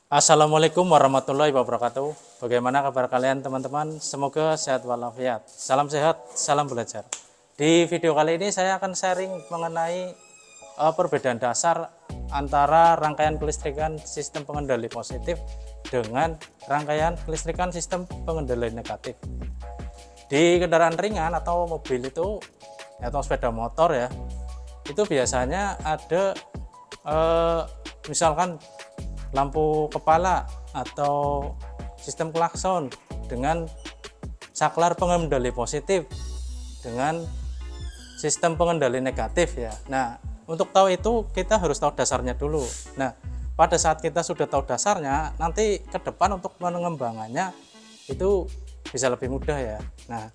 Assalamualaikum warahmatullahi wabarakatuh. Bagaimana kabar kalian teman-teman? Semoga sehat walafiat. Salam sehat, salam belajar. Di video kali ini saya akan sharing mengenai perbedaan dasar antara rangkaian kelistrikan sistem pengendali positif dengan rangkaian kelistrikan sistem pengendali negatif. Di kendaraan ringan atau mobil itu atau sepeda motor ya, itu biasanya ada misalkan lampu kepala atau sistem klakson dengan saklar pengendali positif dengan sistem pengendali negatif ya. Nah, untuk tahu itu kita harus tahu dasarnya dulu. Nah, pada saat kita sudah tahu dasarnya, nanti ke depan untuk pengembangannya itu bisa lebih mudah ya. Nah,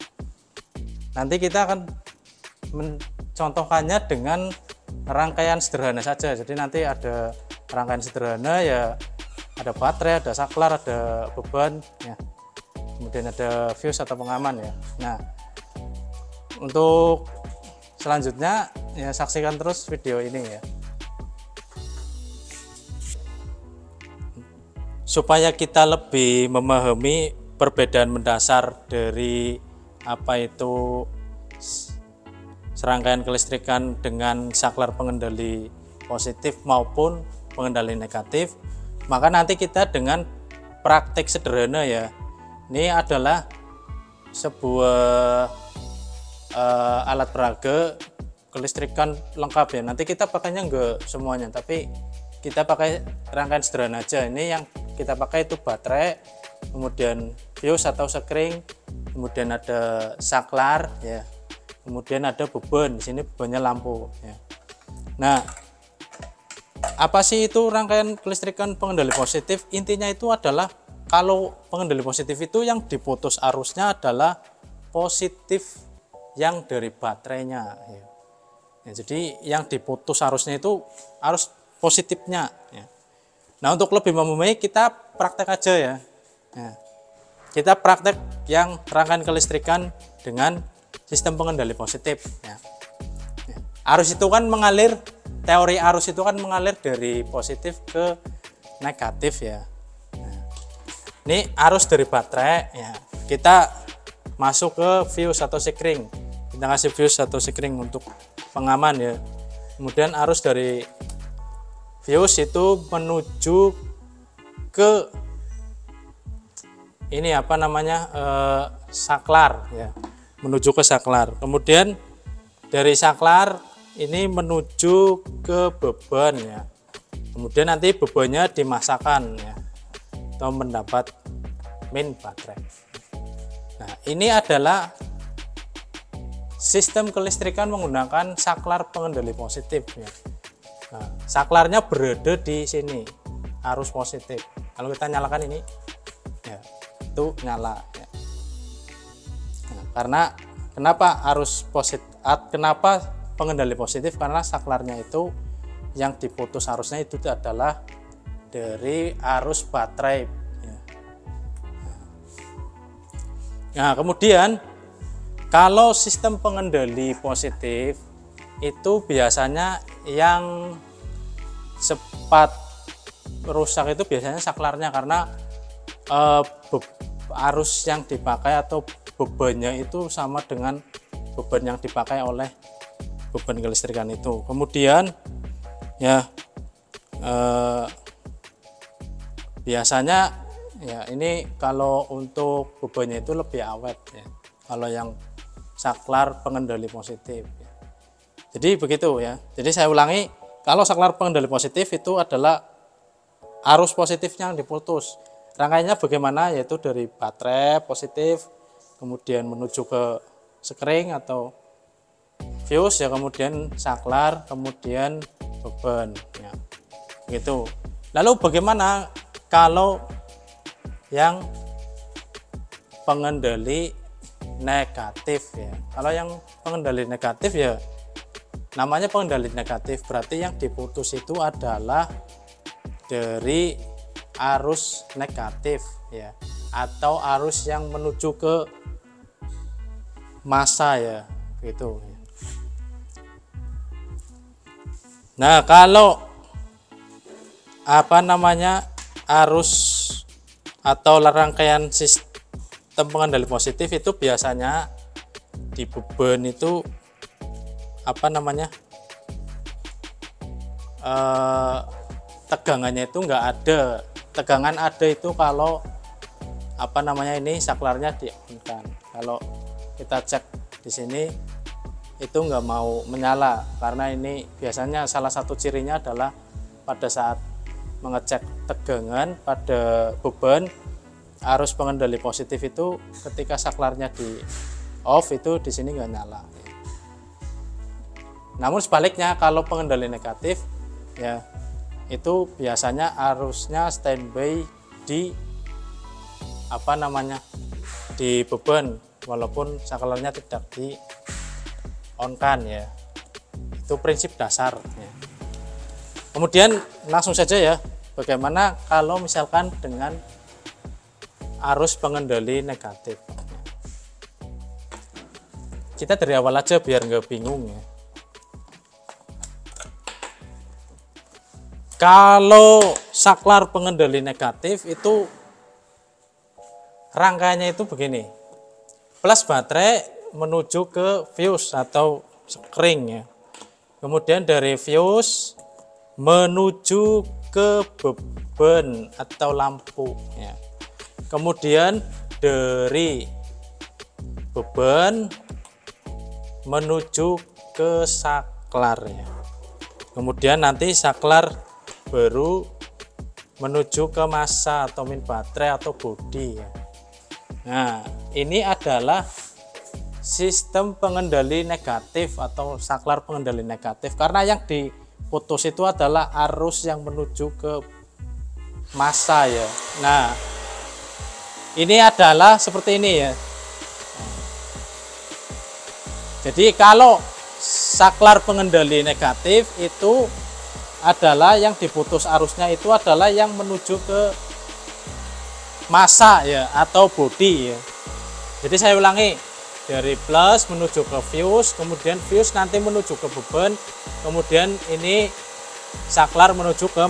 nanti kita akan mencontohkannya dengan rangkaian sederhana saja. Jadi nanti ada rangkaian sederhana ya, ada baterai, ada saklar, ada beban ya, kemudian ada fuse atau pengaman ya. Nah, untuk selanjutnya ya saksikan terus video ini ya, supaya kita lebih memahami perbedaan mendasar dari apa itu serangkaian kelistrikan dengan saklar pengendali positif maupun pengendali negatif. Maka nanti kita dengan praktek sederhana ya, ini adalah sebuah alat peraga kelistrikan lengkap ya. Nanti kita pakainya enggak semuanya, tapi kita pakai rangkaian sederhana aja. Ini yang kita pakai itu baterai, kemudian fuse atau sekring, kemudian ada saklar ya, kemudian ada beban. Di sini bebannya lampu ya. Nah, apa sih itu rangkaian kelistrikan pengendali positif? Intinya itu adalah kalau pengendali positif itu yang diputus arusnya adalah positif yang dari baterainya ya. Ya, jadi yang diputus arusnya itu arus positifnya ya. Nah, untuk lebih memahami kita praktek aja ya. Ya, kita praktek yang rangkaian kelistrikan dengan sistem pengendali positif ya. Ya, arus itu kan mengalir, teori arus itu kan mengalir dari positif ke negatif ya. Nah, ini arus dari baterai ya, kita masuk ke fuse atau sekring, kita kasih fuse atau sekring untuk pengaman ya. Kemudian arus dari fuse itu menuju ke ini apa namanya saklar ya, menuju ke saklar. Kemudian dari saklar ini menuju ke beban ya, kemudian nanti bebannya dimasakkan ya, atau mendapat min baterai. Nah, ini adalah sistem kelistrikan menggunakan saklar pengendali positif ya. Nah, saklarnya berada di sini, arus positif. Kalau kita nyalakan ini ya, itu nyala ya. Nah, karena kenapa arus positif, kenapa pengendali positif? Karena saklarnya itu yang diputus arusnya itu adalah dari arus baterai ya. Nah, kemudian kalau sistem pengendali positif itu biasanya yang cepat rusak itu biasanya saklarnya, karena arus yang dipakai atau bebannya itu sama dengan beban yang dipakai oleh beban kelistrikan itu. Kemudian ya biasanya ya ini kalau untuk bebannya itu lebih awet ya, kalau yang saklar pengendali positif ya. Jadi begitu ya. Jadi saya ulangi, kalau saklar pengendali positif itu adalah arus positifnya yang diputus. Rangkaiannya bagaimana? Yaitu dari baterai positif, kemudian menuju ke sekring atau fuse ya, kemudian saklar, kemudian beban ya, gitu. Lalu bagaimana kalau yang pengendali negatif ya? Kalau yang pengendali negatif ya, namanya pengendali negatif, berarti yang diputus itu adalah dari arus negatif ya, atau arus yang menuju ke massa ya, gitu. Nah, kalau apa namanya arus atau rangkaian sistem pengendali positif itu biasanya di beban itu apa namanya, tegangannya itu enggak ada. Tegangan ada itu kalau apa namanya, ini saklarnya di-on-kan. Kalau kita cek di sini itu enggak mau menyala, karena ini biasanya salah satu cirinya adalah pada saat mengecek tegangan pada beban, arus pengendali positif itu ketika saklarnya di off itu di sini nggak nyala. Namun sebaliknya kalau pengendali negatif ya itu biasanya arusnya standby di apa namanya, di beban walaupun saklarnya tidak di on kan ya. Itu prinsip dasar ya. Kemudian langsung saja ya, bagaimana kalau misalkan dengan arus pengendali negatif. Kita dari awal aja biar nggak bingung ya. Kalau saklar pengendali negatif itu rangkaiannya itu begini. Plus baterai menuju ke fuse atau spring ya. Kemudian dari fuse menuju ke beban atau lampu ya. Kemudian dari beban menuju ke saklar ya. Kemudian nanti saklar baru menuju ke massa atau min baterai atau bodi ya. Nah, ini adalah sistem pengendali negatif atau saklar pengendali negatif, karena yang diputus itu adalah arus yang menuju ke massa ya. Nah, ini adalah seperti ini ya. Jadi kalau saklar pengendali negatif itu adalah yang diputus arusnya itu adalah yang menuju ke massa ya atau bodi ya. Jadi saya ulangi, dari plus menuju ke fuse, kemudian fuse nanti menuju ke beban, kemudian ini saklar menuju ke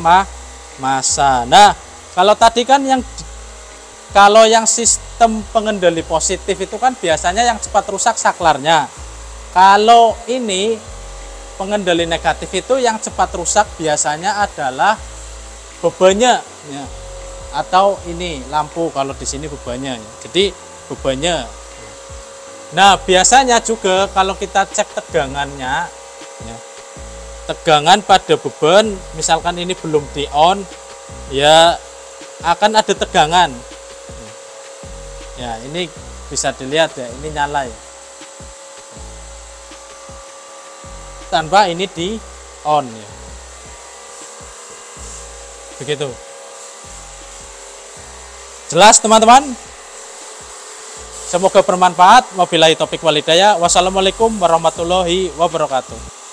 massa. Nah, kalau tadi kan kalau yang sistem pengendali positif itu kan biasanya yang cepat rusak saklarnya. Kalau ini pengendali negatif itu yang cepat rusak biasanya adalah bebannya ya. Atau ini lampu, kalau di sini bebannya ya. Jadi bebannya. Nah, biasanya juga kalau kita cek tegangannya ya, tegangan pada beban misalkan ini belum di on ya, akan ada tegangan ya. Ini bisa dilihat ya, ini nyala ya, tanpa ini di on ya. Begitu. Jelas teman-teman? Semoga bermanfaat. Wabillahi taufik wal hidayah. Wassalamualaikum warahmatullahi wabarakatuh.